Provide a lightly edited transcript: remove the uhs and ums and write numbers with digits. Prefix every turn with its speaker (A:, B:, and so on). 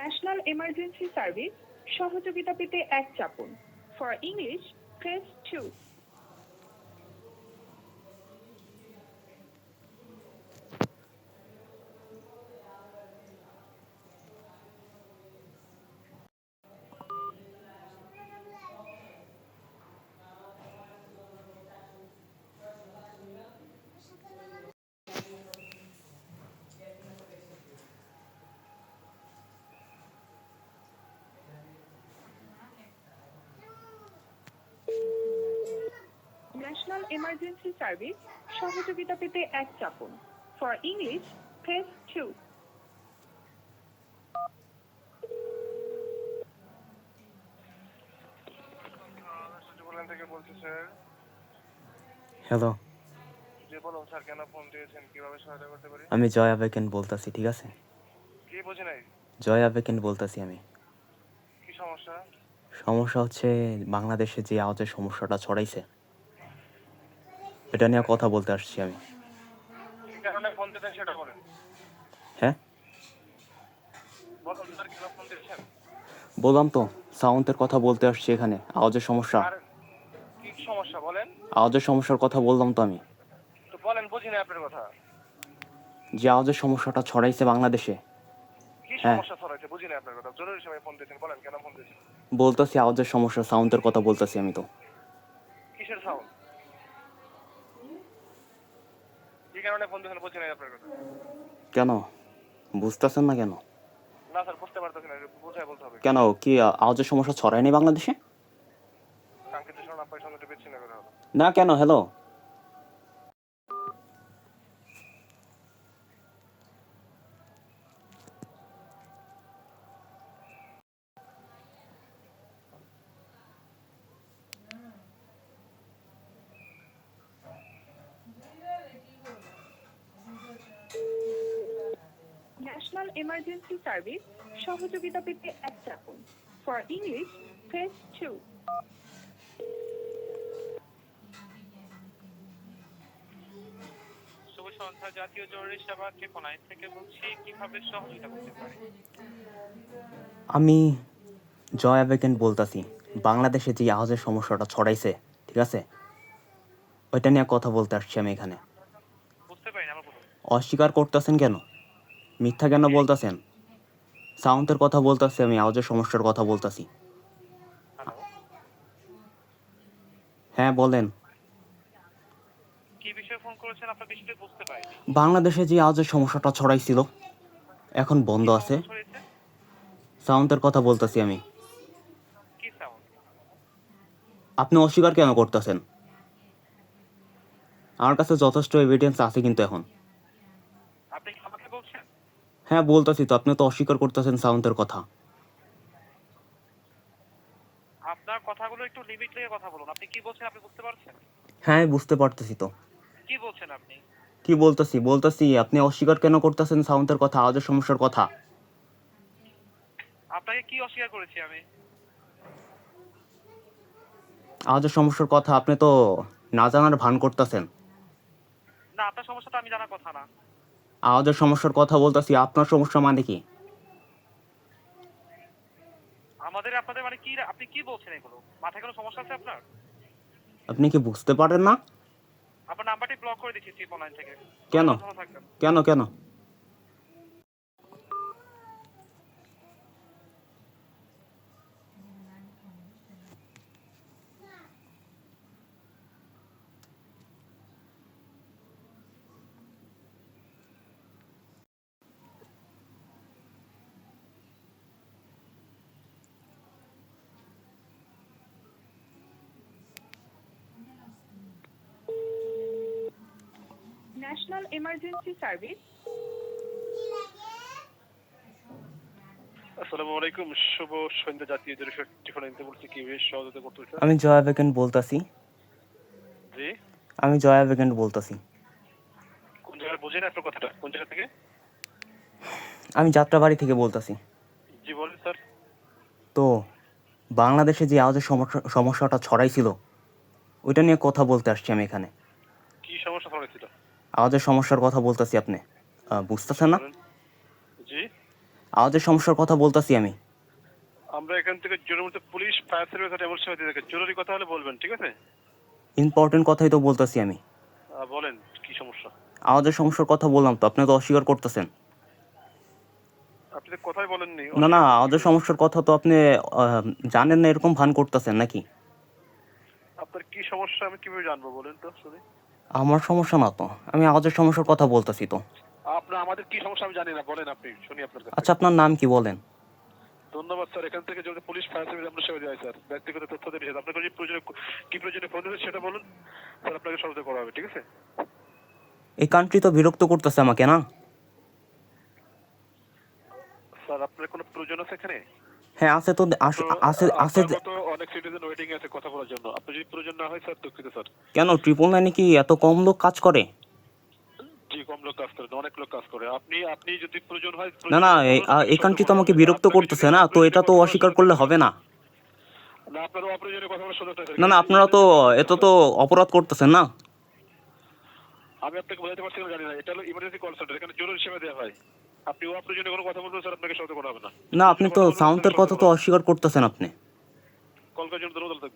A: National emergency service সহযোগিতা পেতে 1 চাপুন। For English press 2। National emergency service সহযোগিতা পেতে 1 চাপুন। For English press 2।
B: থেকে বলছি স্যার।
C: হ্যালো,
B: জি বলুন স্যার, কেন ফোন দিয়েছেন, কিভাবে সহায়তা করতে পারি?
C: আমি জয়া বেকেন বলতাছি, ঠিক আছে?
B: কি বুঝি নাই?
C: জয়া বেকেন বলতাছি আমি।
B: কি সমস্যা?
C: সমস্যা হচ্ছে বাংলাদেশে যে আওয়াজের সমস্যাটা ছড়াইছে, এটা নিয়ে কথা বলতে আসছি আমি।
B: কি কারণে ফোন দিয়েছেন সেটা বলেন।
C: হ্যাঁ,
B: বলুন স্যার, কেন ফোন দিয়েছেন?
C: বললাম তো, সাউন্ডের কথা বলতে আসছি এখানে। আওয়াজের সমস্যা,
B: আর কি সমস্যা বলেন?
C: আওয়াজের সমস্যার কথা বললাম তো আমি।
B: তো বলেন, বুঝি না আপনার কথা।
C: যে আওয়াজের সমস্যাটা ছড়াইছে বাংলাদেশে,
B: কি
C: হ্যাঁ
B: সমস্যা ছড়াইছে বুঝি না আপনার কথা। জরুরি সময় ফোন দিয়েছেন, বলেন কেন ফোন দিয়েছেন।
C: বলতাছি আওয়াজের সমস্যা, সাউন্ডের কথা বলতাছি আমি তো।
B: কিসের সাউন্ড? কি কারণে ফোন দিয়েছেন বুঝি নাই আপনার কথা।
C: কেন বুঝতেছেন না কেন?
B: না স্যার, বুঝতে পারতেছি না, বুঝাই বলতে হবে।
C: কেন, কি আওয়াজের সমস্যা ছড়ায়নি বাংলাদেশে?
B: কাঙ্ক্ষিত শোনা আপনার সঙ্গে বিচ্ছিন্ন করা হবে
C: না কেন? হ্যালো,
A: ন্যাশনাল এমার্জেন্সি সার্ভিস সহযোগিতা পেতে 1 চাপুন। For English press 2।
D: শুভ সন্ধ্যা, জাতীয় জরুরি সেবা ট্রিপল নাইন থেকে বলছি, কিভাবে সহযোগিতা করতে পারি?
C: আমি জয়া বেকেন বলতাছি। বাংলাদেশে যে আওয়াজের সমস্যাটা ছড়াইছে, ঠিক আছে, ওইটা নিয়ে কথা বলতে আসছি আমি এখানে।
D: বুঝতে পারি না, আমার বলুন।
C: অস্বীকার করতেছেন কেন? মিথ্যা কেন বলতেছেন? সাউন্ডের কথা বলতেছি আমি, আওয়াজের সমস্যার কথা বলতেছি।
D: হ্যালো,
C: হ্যাঁ বলেন।
D: কি বিষয়ে ফোন করেছেন আপনার বিষয়টি বুঝতে পারিনি।
C: বাংলাদেশে যে আওয়াজের সমস্যাটা ছড়াইছিল, এখন বন্ধ
D: কি
C: আছে।
D: সমস্যা ছড়িয়েছে?
C: সাউন্ডের কথা বলতেছি আমি।
D: কি সাউন্ড?
C: আপনি অস্বীকার কেন করতেছেন? আমার কাছে যথেষ্ট এভিডেন্স আছে কিন্তু এখন।
D: আপনি কি আমাকে বলছেন?
C: হ্যাঁ বলতেছি তো, আপনি তো অস্বীকার করতেছেন সাউন্ডের কথা।
D: আপনার কথাগুলো একটু লিমিট রেখে কথা বলুন। আপনি কি বলছেন আপনি বুঝতে পারছেন?
C: হ্যাঁ বুঝতে পারতেছি তো।
D: কি বলছেন আপনি?
C: কি বলতেছি আপনি অস্বীকার কেন করতেছেন সাউন্ডের কথা, আওয়াজের সমস্যার কথা?
D: আপনাকে কি অস্বীকার করেছি আমি?
C: আওয়াজের সমস্যার কথা আপনি তো না জানার ভান করতেছেন।
D: না, আপনার সমস্যাটা আমি জানার কথা না।
C: আওয়াজের সমস্যার কথা বলতেছি, আপনার সমস্যা মানে কি?
D: আমাদের আপনাদের মানে কি, আপনি কি বলছেন এগুলো? মাথায় কোনো সমস্যা আছে আপনার?
C: আপনি কি বুঝতে পারেন না?
D: আপনার নাম্বারটি ব্লক করে দিচ্ছি ট্রিপল নাইন থেকে।
C: কেন?
D: ভালো থাকবেন।
C: কেন?
A: National emergency service.
B: আসসালামু আলাইকুম, শুভ সন্ধ্যা। জাতীয় জরুরি সেবা ট্রিপল নাইন থেকে বলছি, কিভাবে সহায়তা করতে পারি?
C: আমি জয়া বেকেন বলতাছি।
B: জি,
C: আমি জয়া বেকেন বলতাছি।
B: কোন জায়গায় বুঝেন আপনার কথাটা, কোন জায়গা থেকে?
C: আমি যাত্রাবাড়ি থেকে বলতাছি।
B: জি বলেন স্যার।
C: তো বাংলাদেশে যে আওয়াজের সমস্যাটা ছড়াইছিল, ওইটা নিয়ে কথা বলতে আসছি আমি এখানে।
B: কি সমস্যা ছড়াইছিল?
C: আওয়াজের সমস্যার কথা বলতেছি, আপনি বুঝতেছেন না?
B: বলেন। জি,
C: আওয়াজের সমস্যার কথা বলতাছি আমি।
B: আমরা এখান থেকে জরুরি মধ্যে পুলিশ ফায়ার সার্ভিস আর এমার্জেন্সি দিয়ে থাকে, জরুরি কথা হলে বলবেন, ঠিক আছে?
C: ইম্পর্টেন্ট কথাই তো বলতাছি আমি।
B: বলেন কি সমস্যা?
C: আওয়াজের সমস্যার কথা বললাম তো, আপনি তো অস্বীকার করতেছেন।
B: আপনি তো কথাই বলেননি।
C: না না, আওয়াজের সমস্যার কথা তো আপনি জানেন না এরকম ভান করতেছেন নাকি?
B: আপনার কি সমস্যা আমি কিভাবে জানবো বলেন তো শুনি।
C: আমার সমস্যা না তো, আমি আওয়াজের সমস্যার কথা বলতেছি তো।
B: আপনার আমাদের কি সমস্যা আমি জানি না, বলেন আপনি শুনি আপনার কাছে।
C: আচ্ছা, আপনার নাম কি বলেন?
B: ধন্যবাদ স্যার। এখান থেকে যদি পুলিশ ফায়ার সার্ভিস আমরা সেবা দেওয়া হয় স্যার, ব্যক্তিগত তথ্য দিয়ে নিষেধ। আপনার যদি প্রয়োজনে কি প্রয়োজনে ফোন দিতে সেটা বলুন স্যার, আপনাকে সহযোগিতা করা হবে, ঠিক আছে?
C: এই কান্ট্রি তো বিরক্ত করতেছে আমাকে না।
B: স্যার আপনার কোনো প্রয়োজন আছে এখানে?
C: হ্যাঁ আছে তো, আছে আছে আছে।
B: আপনার মতো অনেক সিটিজেন ওয়েটিং এ আছে কথা বলার জন্য। আপনার যদি প্রয়োজন না হয় স্যার, দুঃখিত স্যার।
C: কেন 999 কি এত কম লোক কাজ করে?
B: জি, কম লোক কাজ করে না, অনেক লোক কাজ করে। আপনি যদি প্রয়োজন হয়
C: না না, এই কান্ট্রি তো আমাকে বিরক্ত করতেছে না, তো এটা তো অস্বীকার করলে হবে না।
B: না, আপনার অপ্রয়োজনীয় কথা বলার সুযোগ নেই।
C: না না, আপনারা তো এত তো অপরাধ করতেছেন না।
B: আমি আপনাকে বোঝাতে পারছি না, জানি না। এটা হলো ইমার্জেন্সি কল সেন্টার, এখানে জরুরি সেবা দেওয়া হয়। আপনি অপ্রয়োজনীয় কোনো কথা বলবেন স্যার, আপনাকে সহযোগিতা করা হবে না।
C: না, আপনি তো সাউন্ডের কথা তো অস্বীকার করতেছেন আপনি।
B: কল করার জন্য ধন্যবাদ।